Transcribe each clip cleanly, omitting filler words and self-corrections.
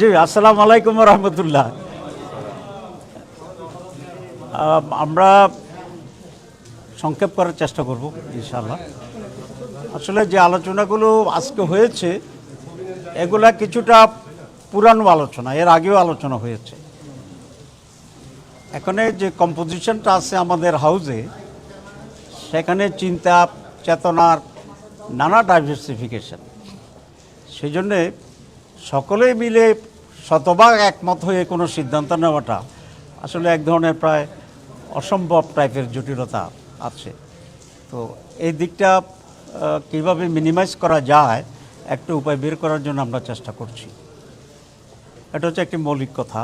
জি, আসসালামু আলাইকুম রহমতুল্লাহ। আমরা সংক্ষেপ করার চেষ্টা করব ইনশাআল্লাহ। আসলে যে আলোচনাগুলো আজকে হয়েছে এগুলা কিছুটা পুরানো আলোচনা, এর আগেও আলোচনা হয়েছে। এখানে যে কম্পোজিশনটা আছে আমাদের হাউসে, সেখানে চিন্তা চেতনার নানা ডাইভার্সিফিকেশন, সেই জন্যে সকলেই মিলে শতভাগ একমত হয়ে কোনো সিদ্ধান্ত নেওয়াটা আসলে এক ধরনের প্রায় অসম্ভব টাইপের জটিলতা আছে। তো এই দিকটা কীভাবে মিনিমাইজ করা যায় একটা উপায় বের করার জন্য আমরা চেষ্টা করছি। এটা হচ্ছে একটি মৌলিক কথা।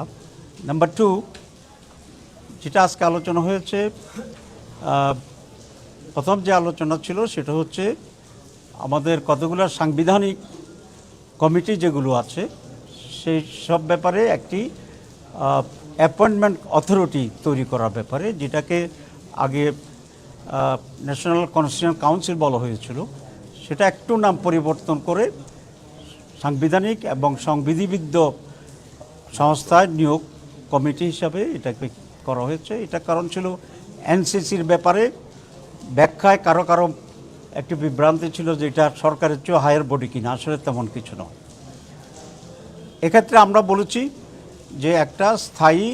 নাম্বার 2, যেটা আজকে আলোচনা হয়েছে, প্রথম যে আলোচনা ছিল সেটা হচ্ছে আমাদের কতগুলো সাংবিধানিক কমিটি যেগুলো আছে সেই সব ব্যাপারে একটি অ্যাপয়েন্টমেন্ট অথরিটি তৈরি করার ব্যাপারে, যেটাকে আগে ন্যাশনাল কনস্টিটিউশন কাউন্সিল বলা হয়েছিল, সেটা একটু নাম পরিবর্তন করে সাংবিধানিক এবং সংবিধিবিদ্ধ সংস্থায় নিয়োগ কমিটি হিসাবে এটাকে করা হয়েছে। এটা কারণ ছিল এনসিসির ব্যাপারে ব্যাখ্যায় কারো কারো একটি বিভ্রান্তি ছিল যে এটা সরকারের চেয়ে হায়ার বডি কিনা, আসলে তেমন কিছু নয়। এক্ষেত্রে আমরা বলেছি যে একটা স্থায়ী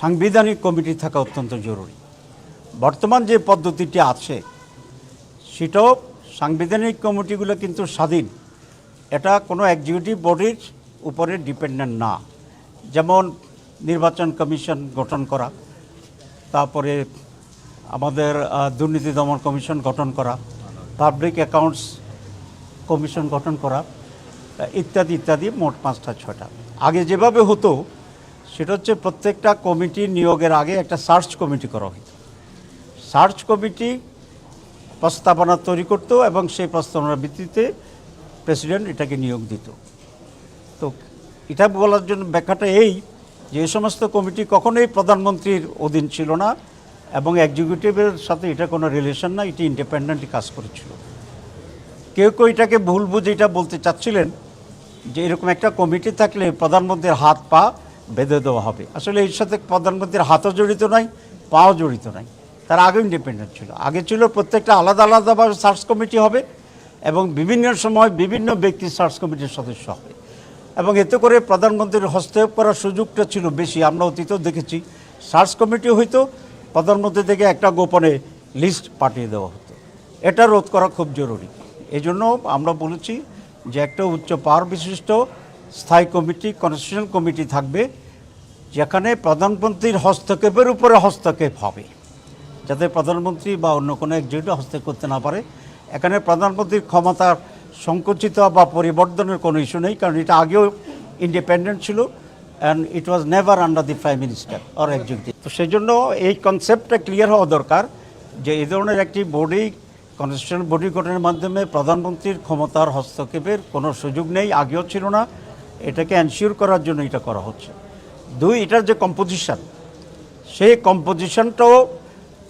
সাংবিধানিক কমিটি থাকা অত্যন্ত জরুরি। বর্তমান যে পদ্ধতিটি আছে সেটাও সাংবিধানিক কমিটিগুলো কিন্তু স্বাধীন, এটা কোনো এক্সিকিউটিভ বডির উপরে ডিপেন্ডেন্ট না। যেমন নির্বাচন কমিশন গঠন করা, তারপরে আমাদের দুর্নীতি দমন কমিশন গঠন করা, পাবলিক অ্যাকাউন্টস কমিশন গঠন করা, ইত্যাদি ইত্যাদি, মোট 5-6টা। আগে যেভাবে হতো সেটা হচ্ছে প্রত্যেকটা কমিটি নিয়োগের আগে একটা সার্চ কমিটি করা হতো। সার্চ কমিটি প্রস্তাবনা তৈরি করত এবং সেই প্রস্তাবনার ভিত্তিতে প্রেসিডেন্ট এটাকে নিয়োগ দিত। তো এটা বলার জন্য ব্যাখ্যাটা এই যে সমস্ত কমিটি কখনোই প্রধানমন্ত্রীর অধীন ছিল না এবং এক্সিকিউটিভের সাথে এটা কোনো রিলেশন না, এটি ইন্ডিপেন্ডেন্টলি কাজ করেছিল। কেউ কেউ এটাকে ভুল বুঝে এটা বলতে চাচ্ছিলেন যে এরকম একটা কমিটি থাকলে প্রধানমন্ত্রীর হাত পা বেঁধে দেওয়া হবে। আসলে এর সাথে প্রধানমন্ত্রীর হাতও জড়িত নাই, পাও জড়িত নাই, তার আগেও ইন্ডিপেন্ডেন্ট ছিল। আগে ছিল প্রত্যেকটা আলাদা আলাদাভাবে সার্চ কমিটি হবে এবং বিভিন্ন সময় বিভিন্ন ব্যক্তি সার্চ কমিটির সদস্য হবে এবং এতে করে প্রধানমন্ত্রীর হস্তক্ষেপ করার সুযোগটা ছিল বেশি। আমরা অতীতেও দেখেছি সার্চ কমিটি হইতো, প্রধানমন্ত্রী থেকে একটা গোপনে লিস্ট পাঠিয়ে দেওয়া হতো। এটা রোধ করা খুব জরুরি। এই জন্য আমরা বলেছি যে একটা উচ্চ পাওয়ার বিশিষ্ট স্থায়ী কমিটি, কনস্টিটিউশনাল কমিটি থাকবে, যেখানে প্রধানমন্ত্রীর হস্তক্ষেপের উপরে হস্তক্ষেপ হবে, যাতে প্রধানমন্ত্রী বা অন্য কোনো এক্সিকিউটিভ হস্তক্ষেপ করতে না পারে। এখানে প্রধানমন্ত্রীর ক্ষমতার সংকুচিত বা পরিবর্তনের কোনো ইস্যু নেই, কারণ এটা আগেও ইন্ডিপেন্ডেন্ট ছিল and it was never under the prime minister or executive. তো সেই জন্য এই কনসেপ্টটা ক্লিয়ার হওয়া দরকার যে এই ধরনের একটি বডি, কনস্টিটিউশনাল বডি গঠনের মাধ্যমে প্রধানমন্ত্রীর ক্ষমতার হস্তক্ষেপের কোনো সুযোগ নেই, আগেও ছিল না। এটাকে এনশিওর করার জন্য এটা করা হচ্ছে। 2, এটার যে কম্পোজিশন, সেই কম্পোজিশনটাও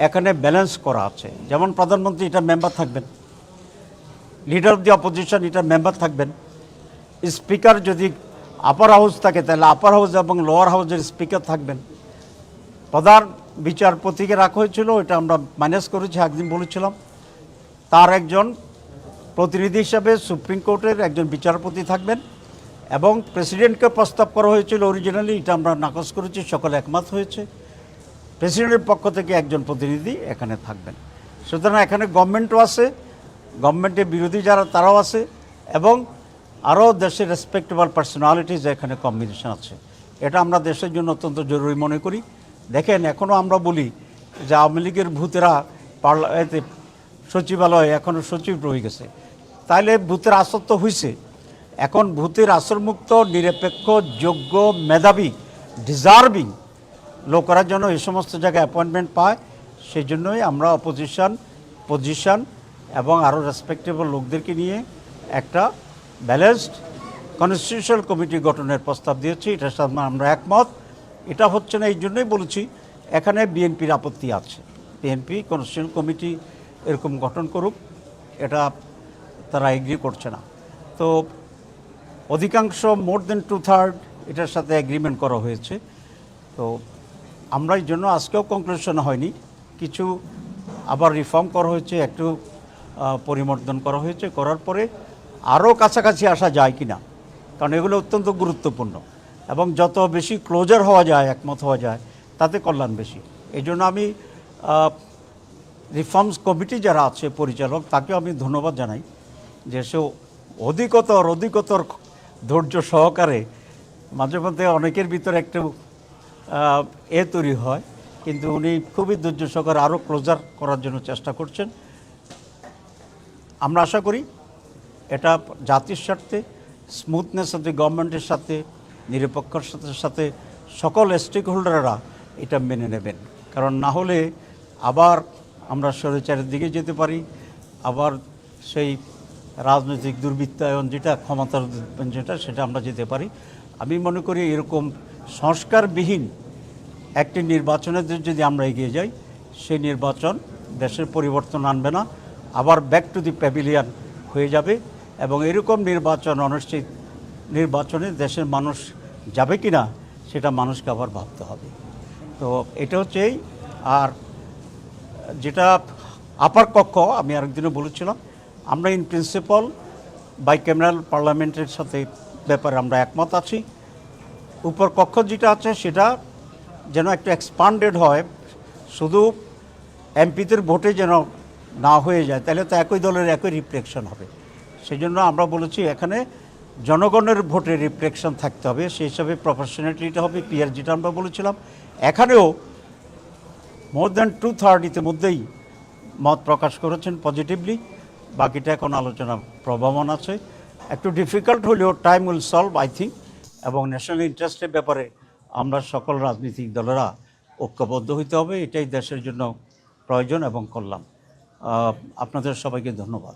এখানে ব্যালেন্স করা আছে। যেমন প্রধানমন্ত্রী এটা মেম্বার থাকবেন, লিডার অফ দি অপোজিশন এটা মেম্বার থাকবেন, স্পিকার যদি আপার হাউস থাকে তাহলে আপার হাউস এবং লোয়ার হাউসের স্পিকার থাকবেন। প্রধান বিচারপতিকে রাখা হয়েছিল, এটা আমরা মাইনাস করেছি, একদিন বলেছিলাম। তার একজন প্রতিনিধি হিসাবে সুপ্রিম কোর্টের একজন বিচারপতি থাকবেন এবং প্রেসিডেন্টকে প্রস্তাব করা হয়েছিল অরিজিনালি, এটা আমরা নাকচ করেছি, সকলে একমত হয়েছে। প্রেসিডেন্টের পক্ষ থেকে একজন প্রতিনিধি এখানে থাকবেন। সুতরাং এখানে গভর্নমেন্টও আছে, গভর্নমেন্টের বিরোধী যারা তারাও আছে এবং আরও দেশের রেসপেক্টেবল পার্সোনালিটিজ এখানে কম্বিনেশন আছে। এটা আমরা দেশের জন্য অত্যন্ত জরুরি মনে করি। দেখেন, এখনও আমরা বলি যে আওয়ামী লীগের ভূতেরা এতে সচিবালয়ে এখনও সচিব রয়ে গেছে, তাইলে ভূতের আসর তো হয়েছে। এখন ভূতের আসরমুক্ত, নিরপেক্ষ, যোগ্য, মেধাবী, ডিজার্ভিং লোকেরা যেন এই সমস্ত জায়গায় অ্যাপয়েন্টমেন্ট পায়, সেই জন্যই আমরা অপোজিশন, পজিশন এবং আরও রেসপেক্টেবল লোকদেরকে নিয়ে একটা ব্যালেন্সড কনস্টিটিউশনাল কমিটি গঠনের প্রস্তাব দিয়েছি। এটার সাথে আমরা একমত। এটা হচ্ছে না, এই জন্যই বলেছি এখানে বিএনপির আপত্তি আছে। বিএনপি কনস্টিটিউশনাল কমিটি এরকম গঠন করুক, এটা তারা এগ্রি করছে না। তো অধিকাংশ, মোর দেন 2/3 এটার সাথে এগ্রিমেন্ট করা হয়েছে। তো আমরা এই জন্য আজকেও কনক্লুশন হয়নি, কিছু আবার রিফর্ম করা হয়েছে, একটু পরিবর্তন করা হয়েছে, করার পরে আরও কাছাকাছি আসা যায় কি না, কারণ এগুলো অত্যন্ত গুরুত্বপূর্ণ এবং যত বেশি ক্লোজার হওয়া যায়, একমত হওয়া যায়, তাতে কল্যাণ বেশি। এই জন্য আমি রিফর্মস কমিটি যারা আছে পরিচালক, তাকেও আমি ধন্যবাদ জানাই যে সে অধিকতর ধৈর্য সহকারে, মাঝে মধ্যে অনেকের ভিতরে একটু তৈরি হয়, কিন্তু উনি খুবই ধৈর্য সহকারে আরও ক্লোজার করার জন্য চেষ্টা করছেন। আমরা আশা করি এটা জাতির স্বার্থে, স্মুথনেস অফ দি গভর্নমেন্টের সাথে, নিরপেক্ষর সাথে সকল স্টেক হোল্ডাররা এটা মেনে নেবেন, কারণ না হলে আবার আমরা স্বৈরাচারের দিকে যেতে পারি, আবার সেই রাজনৈতিক দুর্বৃত্তায়ন যেটা, ক্ষমতার সেটা আমরা যেতে পারি। আমি মনে করি এরকম সংস্কারবিহীন একটি নির্বাচনের যদি আমরা এগিয়ে যাই, সেই নির্বাচন দেশের পরিবর্তন আনবে না, আবার ব্যাক টু দি প্যাভিলিয়ন হয়ে যাবে। এবং এরকম নির্বাচন, অনিশ্চিত নির্বাচনে দেশের মানুষ যাবে কি না সেটা মানুষকে আবার ভাবতে হবে। তো এটা হচ্ছে আর যেটা আপার কক্ষ, আমি আরেকদিনও বলেছিলাম, আমরা ইন প্রিন্সিপাল বাইক্যামেরাল পার্লামেন্টের সাথে ব্যাপারে আমরা একমত আছি। উপর কক্ষ যেটা আছে সেটা যেন একটু এক্সপান্ডেড হয়, শুধু এমপিদের ভোটে যেন না হয়ে যায়, তাহলে তো একই দলের একই রিফ্লেকশন হবে। সেই জন্য আমরা বলেছি এখানে জনগণের ভোটে রিফ্লেকশন থাকতে হবে, সেই হিসাবে প্রফেশনালিটিটা হবে, পিআর যেটা আমরা বলেছিলাম। এখানেও মোর দ্যান 2/3 ইতিমধ্যেই মত প্রকাশ করেছেন পজিটিভলি, বাকিটা এখন আলোচনা প্রভাবন আছে। একটু ডিফিকাল্ট হলেও time will solve I think, এবং ন্যাশনাল ইন্টারেস্টের ব্যাপারে আমরা সকল রাজনৈতিক দলেরা ঐক্যবদ্ধ হইতে হবে, এটাই দেশের জন্য প্রয়োজন এবং কল্যাণ। আপনাদের সবাইকে ধন্যবাদ।